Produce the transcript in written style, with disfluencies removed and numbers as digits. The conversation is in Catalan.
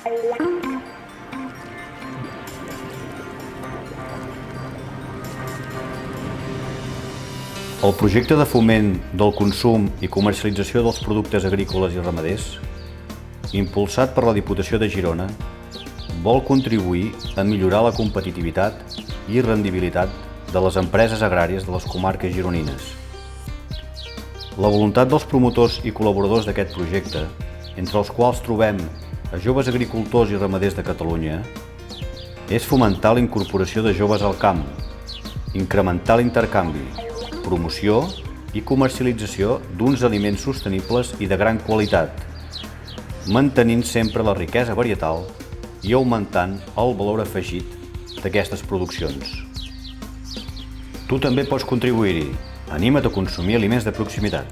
El projecte de foment del consum i comercialització dels productes agrícoles i ramaders, impulsat per la Diputació de Girona, vol contribuir a millorar la competitivitat i rendibilitat de les empreses agràries de les comarques gironines. La voluntat dels promotors i col·laboradors d'aquest projecte, entre els quals trobem a joves agricultors i ramaders de Catalunya, és fomentar la incorporació de joves al camp, incrementar l'intercanvi, promoció i comercialització d'uns aliments sostenibles i de gran qualitat, mantenint sempre la riquesa varietal i augmentant el valor afegit d'aquestes produccions. Tu també pots contribuir-hi. Anima't a consumir aliments de proximitat.